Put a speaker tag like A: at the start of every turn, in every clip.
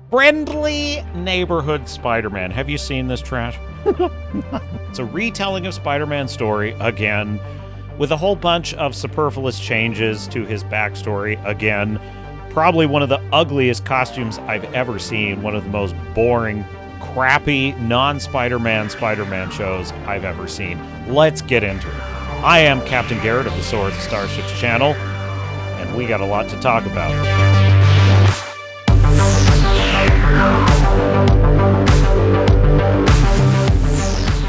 A: Friendly Neighborhood Spider-Man. Have you seen this trash? It's a retelling of Spider-Man's story, again, with a whole bunch of superfluous changes to his backstory, again. Probably one of the ugliest costumes I've ever seen, one of the most boring, crappy, non-Spider-Man Spider-Man shows I've ever seen. Let's get into it. I am Captain Garrett of the Swords of Starships channel, and we got a lot to talk about.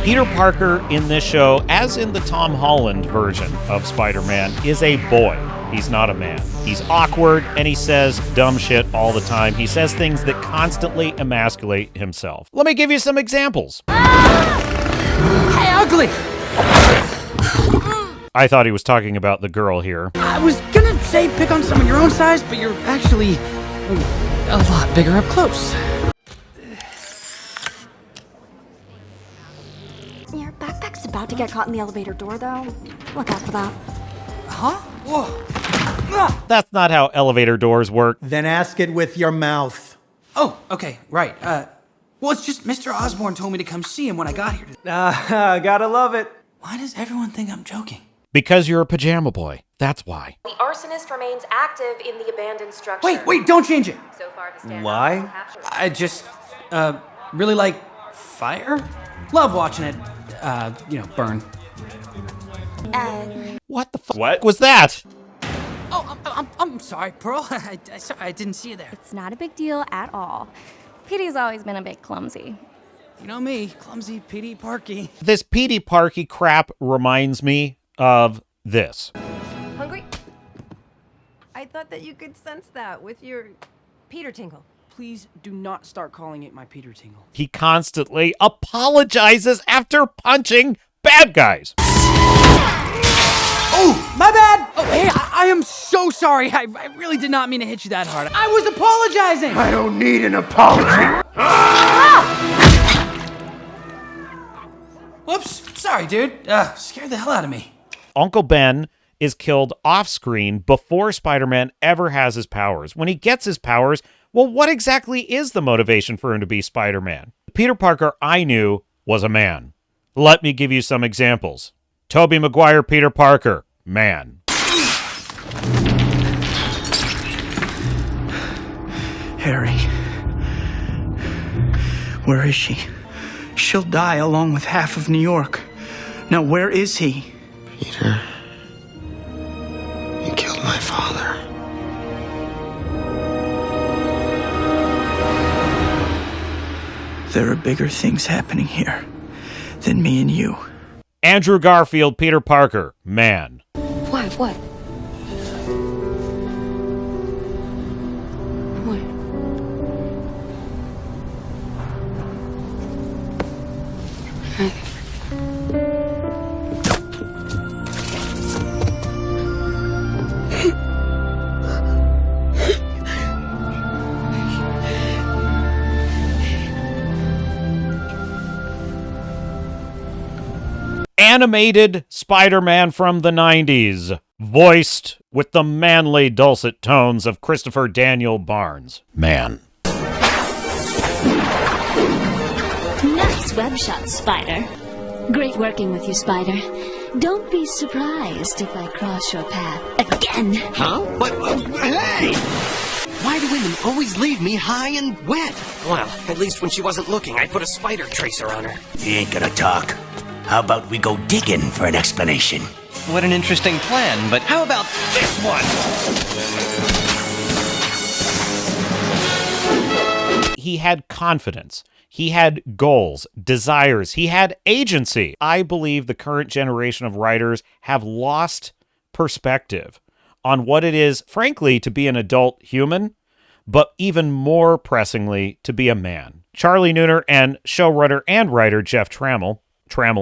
A: Peter Parker in this show, as in the Tom Holland version of Spider-Man, is a boy. He's not a man. He's awkward, and he says dumb shit all the time. He says things that constantly emasculate himself. Let me give you some examples.
B: Hey, ugly!
A: I thought he was talking about the girl here.
B: I was gonna say pick on someone your own size, but you're actually a lot bigger up close.
C: Your backpack's about to get caught in the elevator door, though. Look out for that.
B: Huh? Whoa.
A: That's not how elevator doors work.
D: Then ask it with your mouth.
B: Oh, okay, right. Well, it's just Mr. Osborn told me to come see him when I got here.
D: Gotta love it.
B: Why does everyone think I'm joking?
A: Because you're a pajama boy. That's why.
E: The arsonist remains active in the abandoned structure.
B: Wait, don't change it.
E: So far, the standout
D: Why?
E: was captured.
B: I just, really like fire. Love watching it, burn.
A: What the fuck? What was that?
B: Oh, I'm sorry, Pearl. I didn't see you there.
C: It's not a big deal at all. Petey's always been a bit clumsy.
B: You know me, clumsy, Petey, Parky.
A: This Petey Parky crap reminds me of this.
E: Hungry? I thought that you could sense that with your Peter tingle.
B: Please do not start calling it my Peter tingle.
A: He constantly apologizes after punching bad guys.
B: Oh, my bad! Oh, hey, I am so sorry. I really did not mean to hit you that hard. I was apologizing!
D: I don't need an apology.
B: Whoops, sorry, dude. Scared the hell out of me.
A: Uncle Ben is killed off-screen before Spider-Man ever has his powers. When he gets his powers, well, what exactly is the motivation for him to be Spider-Man? Peter Parker I knew was a man. Let me give you some examples. Tobey Maguire, Peter Parker, man.
F: Harry. Where is she? She'll die along with half of New York. Now, where is he?
G: Peter, you killed my father.
F: There are bigger things happening here than me and you.
A: Andrew Garfield, Peter Parker, man.
C: What? What?
A: Animated Spider-Man from the 90s, voiced with the manly dulcet tones of Christopher Daniel Barnes. Man.
H: Nice web shot, Spider. Great working with you, Spider. Don't be surprised if I cross your path again.
G: Huh? But, hey! Why do women always leave me high and wet? Well, at least when she wasn't looking, I put a spider tracer on her.
I: He ain't gonna talk. How about we go digging for an explanation?
G: What an interesting plan, but how about this one?
A: He had confidence. He had goals, desires. He had agency. I believe the current generation of writers have lost perspective on what it is, frankly, to be an adult human, but even more pressingly, to be a man. Charlie Neuner and showrunner and writer Jeff Trammell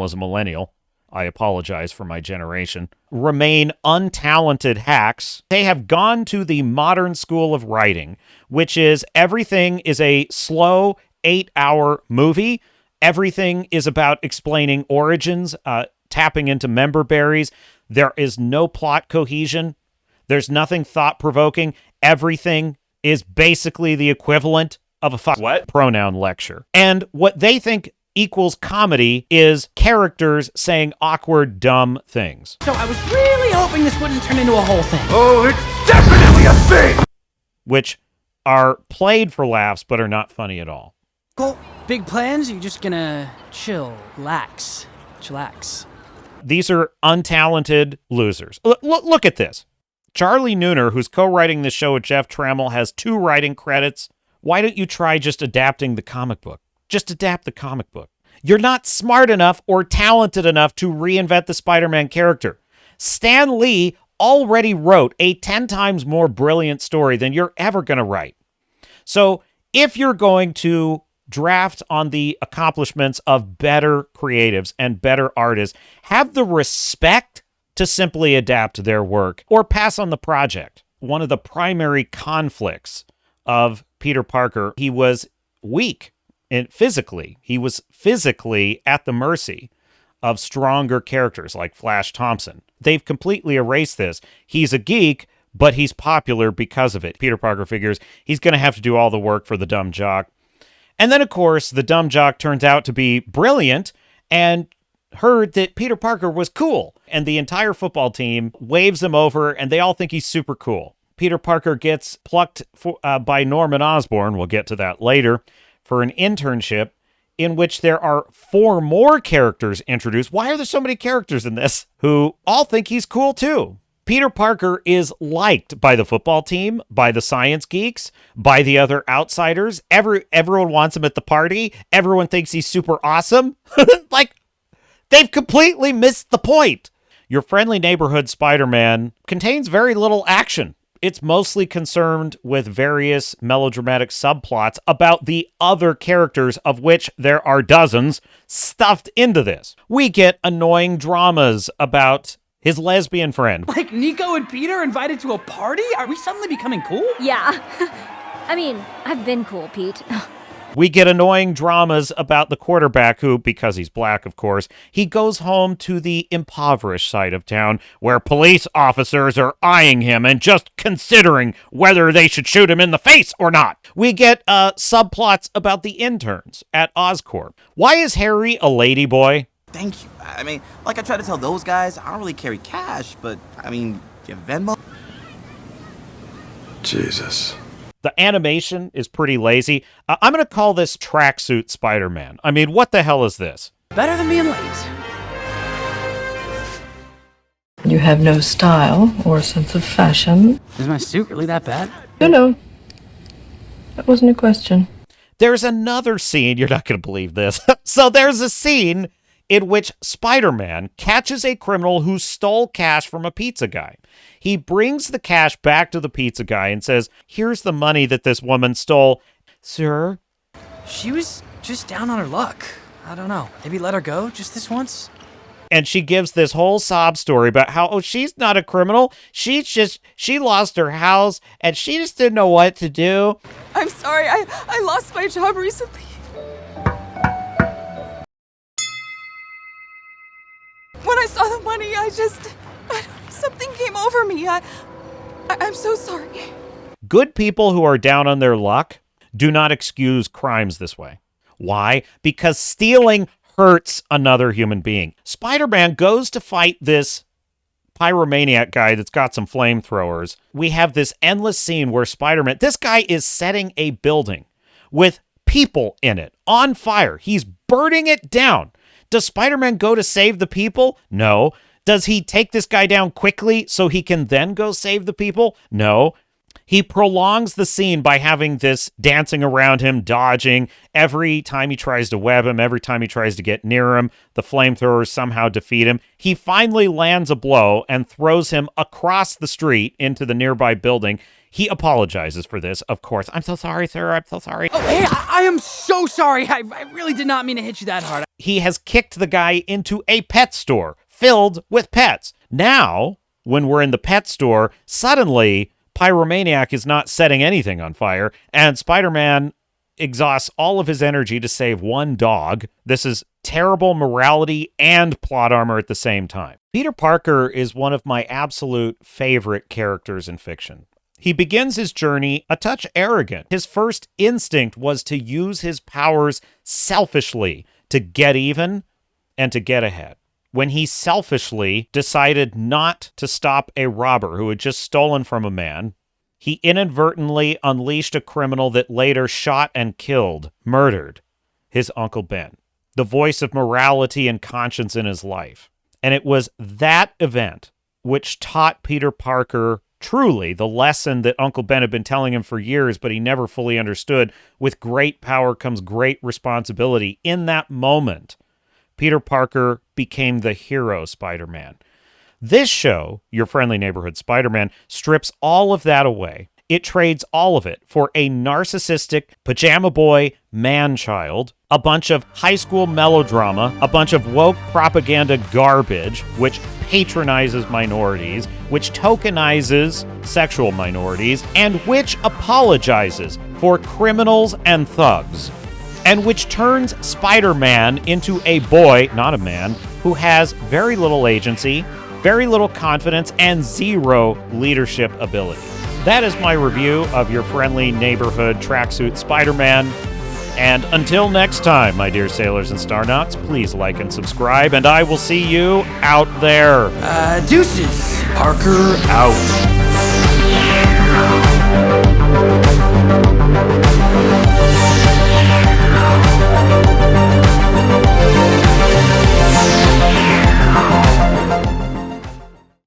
A: is a millennial. I apologize for my generation. Remain untalented hacks. They have gone to the modern school of writing, which is everything is a slow 8-hour movie. Everything is about explaining origins, tapping into member berries. There is no plot cohesion. There's nothing thought-provoking. Everything is basically the equivalent of a pronoun lecture. And what they think equals comedy is characters saying awkward, dumb things.
B: So I was really hoping this wouldn't turn into a whole thing.
D: Oh, it's definitely a thing!
A: Which are played for laughs but are not funny at all.
B: Cool. Big plans? You're just gonna chillax.
A: These are untalented losers. Look at this. Charlie Neuner, who's co-writing this show with Jeff Trammell, has 2 writing credits. Why don't you try just adapting the comic book? Just adapt the comic book. You're not smart enough or talented enough to reinvent the Spider-Man character. Stan Lee already wrote a 10 times more brilliant story than you're ever going to write. So if you're going to draft on the accomplishments of better creatives and better artists, have the respect to simply adapt their work or pass on the project. One of the primary conflicts of Peter Parker, he was weak physically. He was physically at the mercy of stronger characters like Flash Thompson. They've completely erased this. He's a geek, but he's popular because of it. Peter Parker figures he's going to have to do all the work for the dumb jock. And then, of course, the dumb jock turns out to be brilliant and heard that Peter Parker was cool. And the entire football team waves him over, and they all think he's super cool. Peter Parker gets plucked by Norman Osborn, we'll get to that later, for an internship in which there are 4 more characters introduced. Why are there so many characters in this who all think he's cool too? Peter Parker is liked by the football team, by the science geeks, by the other outsiders. Everyone wants him at the party. Everyone thinks he's super awesome. Like, they've completely missed the point. Your friendly neighborhood Spider-Man contains very little action. It's mostly concerned with various melodramatic subplots about the other characters, of which there are dozens, stuffed into this. We get annoying dramas about his lesbian friend.
B: Like Nico and Peter invited to a party? Are we suddenly becoming cool?
C: Yeah. I mean, I've been cool, Pete.
A: We get annoying dramas about the quarterback who, because he's black, of course, he goes home to the impoverished side of town where police officers are eyeing him and just considering whether they should shoot him in the face or not. We get subplots about the interns at Oscorp. Why is Harry a ladyboy?
J: Thank you. I mean, like I try to tell those guys, I don't really carry cash, but, I mean, do you have Venmo?
K: Jesus.
A: The animation is pretty lazy. I'm going to call this Tracksuit Spider-Man. I mean, what the hell is this?
B: Better than being late.
L: You have no style or sense of fashion.
B: Is my suit really that bad?
L: No. That wasn't a question.
A: There's another scene. You're not going to believe this. So there's a scene in which Spider-Man catches a criminal who stole cash from a pizza guy. He brings the cash back to the pizza guy and says, "Here's the money that this woman stole." Sir?
B: She was just down on her luck. I don't know. Maybe let her go just this once?
A: And she gives this whole sob story about how, she's not a criminal. She lost her house and she just didn't know what to do.
E: I'm sorry, I lost my job recently. When I saw the money, something came over me. I'm so sorry.
A: Good people who are down on their luck do not excuse crimes this way. Why? Because stealing hurts another human being. Spider-Man goes to fight this pyromaniac guy that's got some flamethrowers. We have this endless scene where Spider-Man, this guy is setting a building with people in it on fire. He's burning it down. Does Spider-Man go to save the people? No. Does he take this guy down quickly so he can then go save the people? No. He prolongs the scene by having this dancing around him, dodging. Every time he tries to web him, every time he tries to get near him, the flamethrowers somehow defeat him. He finally lands a blow and throws him across the street into the nearby building. He apologizes for this, of course. "I'm so sorry, sir. I'm so sorry."
B: Oh, hey, I am so sorry. I really did not mean to hit you that hard.
A: He has kicked the guy into a pet store filled with pets. Now, when we're in the pet store, suddenly Pyromaniac is not setting anything on fire, and Spider-Man exhausts all of his energy to save one dog. This is terrible morality and plot armor at the same time. Peter Parker is one of my absolute favorite characters in fiction. He begins his journey a touch arrogant. His first instinct was to use his powers selfishly to get even and to get ahead. When he selfishly decided not to stop a robber who had just stolen from a man, he inadvertently unleashed a criminal that later shot and murdered his Uncle Ben, the voice of morality and conscience in his life. And it was that event which taught Peter Parker truly the lesson that Uncle Ben had been telling him for years, but he never fully understood. With great power comes great responsibility. In that moment, Peter Parker became the hero Spider-Man. This show, Your Friendly Neighborhood Spider-Man, strips all of that away. It trades all of it for a narcissistic pajama boy man-child, a bunch of high school melodrama, a bunch of woke propaganda garbage, which patronizes minorities, which tokenizes sexual minorities, and which apologizes for criminals and thugs, and which turns Spider-Man into a boy, not a man, who has very little agency, very little confidence, and zero leadership ability. That is my review of Your Friendly Neighborhood Tracksuit Spider-Man. And until next time, my dear sailors and starnauts, please like and subscribe, and I will see you out there.
B: Deuces. Parker out.